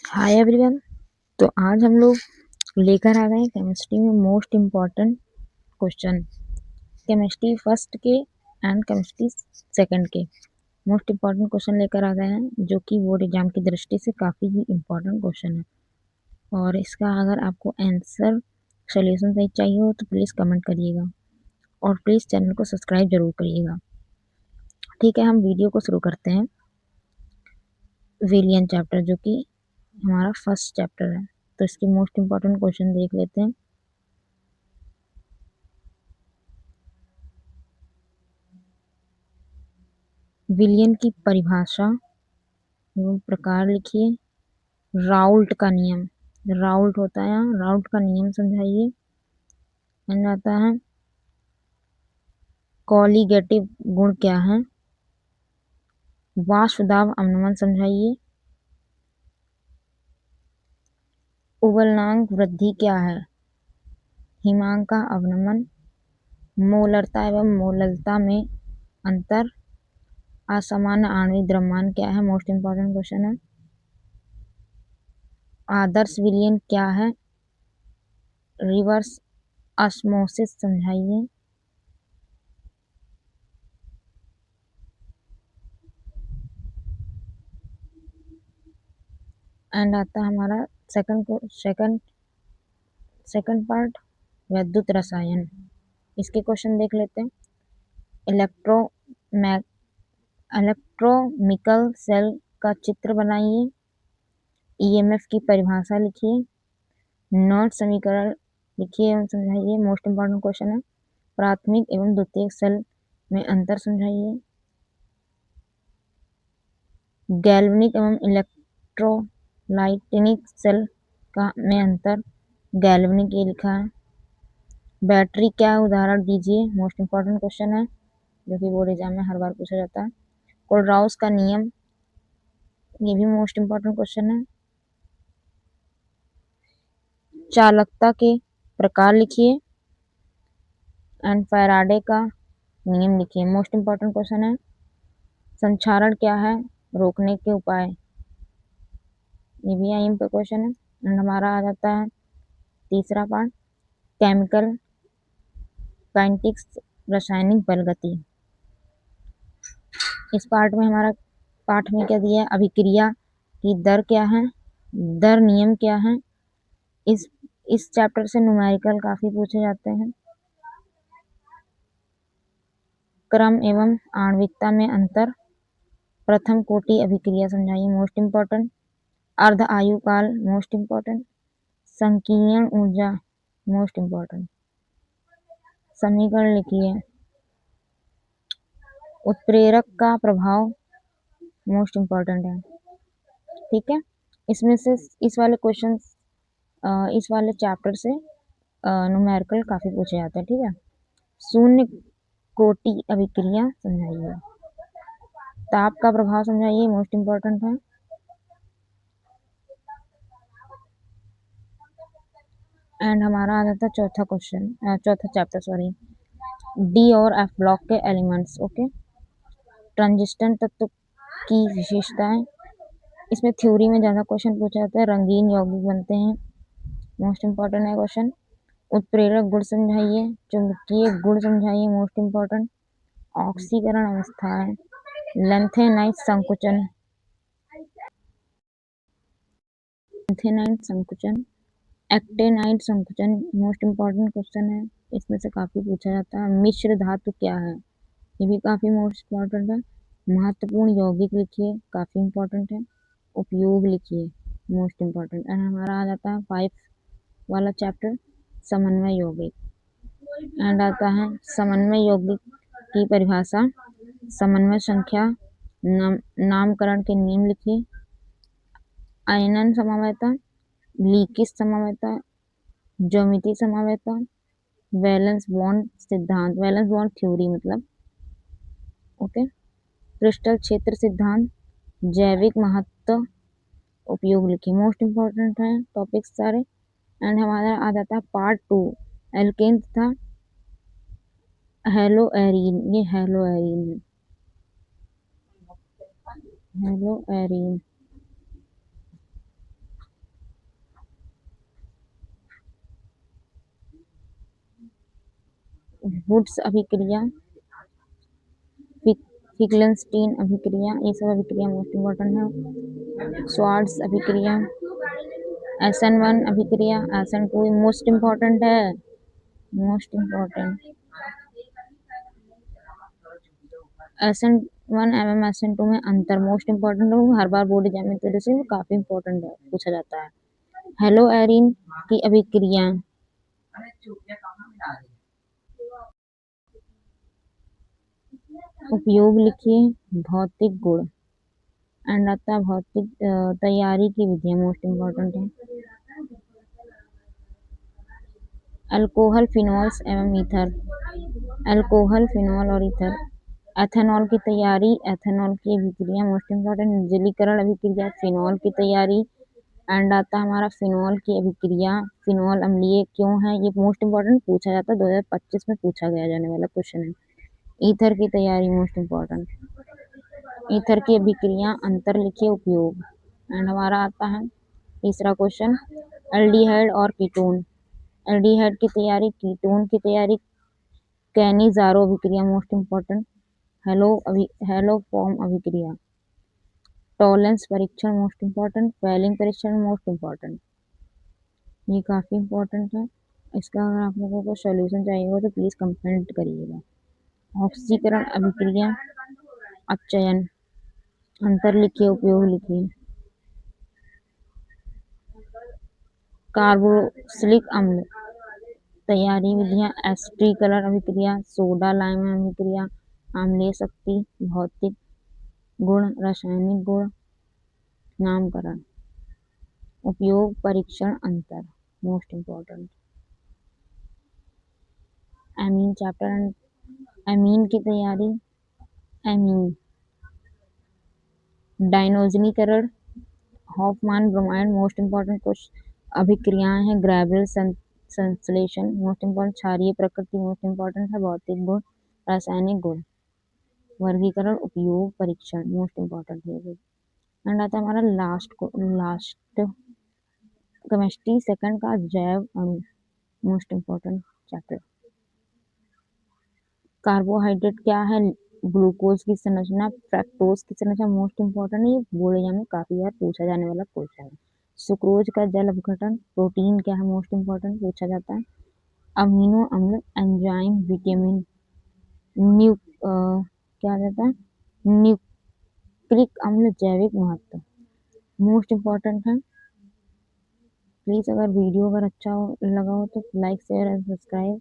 Hi everyone. तो आज हम लोग लेकर आ गए हैं केमिस्ट्री में most important question, chemistry first के एंड केमिस्ट्री सेकंड के मोस्ट इम्पॉर्टेंट क्वेश्चन लेकर आ गए हैं, जो कि बोर्ड एग्जाम की दृष्टि से काफ़ी ही इम्पॉर्टेंट क्वेश्चन है। और इसका अगर आपको आंसर सोल्यूशन सही चाहिए हो तो प्लीज़ कमेंट करिएगा और प्लीज़ चैनल को सब्सक्राइब जरूर करिएगा। ठीक है, हम वीडियो को शुरू करते हैं। विलियन चैप्टर, जो कि हमारा फर्स्ट चैप्टर है, तो इसके मोस्ट इम्पॉर्टेंट क्वेश्चन देख लेते हैं। विलियन की परिभाषा एवं प्रकार लिखिए। राउल्ट का नियम, राउल्ट होता है यहाँ, राउल्ट का नियम समझाइए। एंड आता है कॉलीगेटिव गुण क्या है। वाष्पदाब अवनमन समझाइए। उबलनांक वृद्धि क्या है। हिमांक का अवनमन। मोलरता एवं मोललता में अंतर। असामान्य आणविक द्रव्यमान क्या है, मोस्ट इम्पॉर्टेंट क्वेश्चन है। आदर्श विलयन क्या है। रिवर्स ऑस्मोसिस समझाइए। एंड आता है हमारा सेकंड पार्ट, वैद्युत रसायन। इसके क्वेश्चन देख लेते हैं। इलेक्ट्रोमिकल सेल का चित्र बनाइए। ईएमएफ की परिभाषा लिखिए। नॉट समीकरण लिखिए एवं समझाइए, मोस्ट इम्पॉर्टेंट क्वेश्चन है। प्राथमिक एवं द्वितीयक सेल में अंतर समझाइए। गैल्वेनिक एवं इलेक्ट्रोलाइटिक सेल का में अंतर। गैल्वेनिक ये लिखा है। बैटरी क्या है, उदाहरण दीजिए, मोस्ट इम्पॉर्टेंट क्वेश्चन है, जो कि बोर्ड एग्जाम में हर बार पूछा जाता है। कोलराउस का नियम, ये भी मोस्ट इम्पॉर्टेंट क्वेश्चन है। चालकता के प्रकार लिखिए। एंड फैराडे का नियम लिखिए, मोस्ट इम्पॉर्टेंट क्वेश्चन है। संक्षारण क्या है, रोकने के उपाय, ये भी आई पे क्वेश्चन है। एंड हमारा आ जाता है तीसरा पार्ट, केमिकल काइनेटिक्स, रासायनिक बल गति। इस पार्ट में क्या दिया है, अभिक्रिया की दर क्या है, दर नियम क्या है। इस चैप्टर से न्यूमेरिकल काफी पूछे जाते हैं। क्रम एवं आणविकता में अंतर। प्रथम कोटि अभिक्रिया समझाइए, मोस्ट इम्पॉर्टेंट। अर्ध आयु काल, मोस्ट इम्पॉर्टेंट। संकीर्ण ऊर्जा, मोस्ट इम्पॉर्टेंट। समीकरण लिखिए। उत्प्रेरक का प्रभाव, मोस्ट इम्पॉर्टेंट है। ठीक है, इसमें से इस वाले चैप्टर से न्यूमेरिकल काफी पूछे जाते हैं। ठीक है, शून्य कोटि अभिक्रिया समझाइए। ताप का प्रभाव समझाइए, मोस्ट इम्पॉर्टेंट है। एंड हमारा आ जाता है चौथा चैप्टर, सॉरी, डी और एफ ब्लॉक के एलिमेंट्स। ओके, ट्रांजिस्टर तत्व की विशेषताएं। इसमें थ्योरी में ज़्यादा क्वेश्चन पूछा जाता है। रंगीन यौगिक बनते हैं, मोस्ट इम्पॉर्टेंट है क्वेश्चन। उत्प्रेरक गुण समझाइए। चुंबकीय गुण समझाइए, मोस्ट इम्पॉर्टेंट। ऑक्सीकरण अवस्था है। लेंथेनाइट संकुचन, एक्टेनाइट संकुचन, मोस्ट इम्पॉर्टेंट क्वेश्चन है। इसमें से काफी पूछा जाता है। मिश्र धातु क्या है, ये भी काफी मोस्ट इम्पॉर्टेंट है। महत्वपूर्ण यौगिक लिखिए, काफी इम्पोर्टेंट है। उपयोग लिखिए, मोस्ट इम्पॉर्टेंट। एंड हमारा आ जाता है 5 वाला चैप्टर, समन्वय यौगिक। एंड आता है समन्वय यौगिक की परिभाषा। समन्वय संख्या, नामकरण के नियम लिखिए। आयनन समवायता, लीकेज समवायता, ज्यामिति समवायता, वैलेंस बॉन्ड सिद्धांत, वैलेंस बॉन्ड थ्योरी मतलब। ओके, क्रिस्टल क्षेत्र सिद्धांत, जैविक महत्व, उपयोग लिखिए, मोस्ट इम्पॉर्टेंट है टॉपिक सारे। एंड हमारा आ जाता है पार्ट 2, एल्केन था हेलो एरीन। ये हेलो एरीन वुड्स अभिक्रिया, फिक्लेंस्टीन अभिक्रिया, ये सब अभिक्रिया मोस्ट इम्पॉर्टेंट है। स्वार्ट्ज अभिक्रिया, SN1 अभिक्रिया, SN2 मोस्ट इम्पॉर्टेंट है, मोस्ट इम्पॉर्टेंट। SN1 एवं SN2 में अंतर मोस्ट इम्पॉर्टेंट है, हर बार बोर्ड एग्जाम में तरह से काफी इम्पोर्टेंट है, पूछा जाता है। हेलो एरिन की अभिक्रिया, उपयोग लिखिए, भौतिक गुण एंड आता भौतिक तैयारी की विधियां मोस्ट इम्पॉर्टेंट है। अल्कोहल, फिनॉल्स एवं ईथर, अल्कोहल, फिनॉल और ईथर। एथेनॉल की तैयारी, एथेनॉल की अभिक्रिया मोस्ट इम्पॉर्टेंट। निर्जलीकरण अभिक्रिया, फिनॉल की तैयारी एंड आता हमारा फिनॉल की अभिक्रिया। फिनॉल अम्लीय क्यों है, ये मोस्ट इम्पॉर्टेंट पूछा जाता है, 2025 में पूछा गया जाने वाला क्वेश्चन है। ईथर की तैयारी मोस्ट इम्पॉर्टेंट। ईथर की अभिक्रिया, अंतर लिखिए, उपयोग एंड हमारा आता है तीसरा क्वेश्चन, एल्डिहाइड और कीटोन। एल्डिहाइड की तैयारी, कीटोन की तैयारी, कैनिजारो अभिक्रिया मोस्ट इम्पॉर्टेंट। हेलो फॉर्म अभिक्रिया, टॉलेंस परीक्षण मोस्ट इम्पॉर्टेंट, फेलिंग परीक्षण मोस्ट इम्पॉर्टेंट। ये काफी इम्पोर्टेंट है, इसका अगर आप लोगों को सॉल्यूशन चाहिए हो तो प्लीज कमेंट करिएगा। ऑक्सीकरण अभिक्रिया, अपचयन, अंतर लिखिए, उपयोग लिखिए। कार्बोक्सिलिक अम्ल तैयारी विधियां, एस्ट्रीकरण अभिक्रिया, सोडा लाइम अभिक्रिया, अम्लीय शक्ति, भौतिक गुण, रासायनिक गुण, नामकरण। उपयोग, परीक्षण, अंतर most important. Amine chapter, amine की तैयारी, एमीन, डायनोजनीकरण, हॉफमान ब्रोमाइड मोस्ट इम्पॉर्टेंट कुछ अभिक्रियाएं हैं। ग्रेविल संश्लेषण मोस्ट इम्पॉर्टेंट, क्षारीय प्रकृति मोस्ट इम्पॉर्टेंट है। भौतिक गुण, रासायनिक गुण, वर्गीकरण, उपयोग, परीक्षण मोस्ट इम्पॉर्टेंट है। एंड आता हमारा लास्ट केमिस्ट्री सेकंड का जैव अणु मोस्ट इम्पॉर्टेंट चैप्टर। कार्बोहाइड्रेट क्या है, ग्लूकोज की संरचना, फ्रक्टोज की संरचना मोस्ट इम्पॉर्टेंट है, ये बोर्ड एग्जाम में काफी बार पूछा जाने वाला क्वेश्चन है। सुक्रोज का जल अपघटन, प्रोटीन क्या है मोस्ट इम्पॉर्टेंट पूछा जाता है। अमीनो अम्ल, एंजाइम, विटामिन, क्या जाता है, न्यूक्लिक अम्ल, जैविक महत्व मोस्ट इम्पॉर्टेंट है। प्लीज अगर वीडियो अगर अच्छा लगा हो तो लाइक शेयर एंड सब्सक्राइब।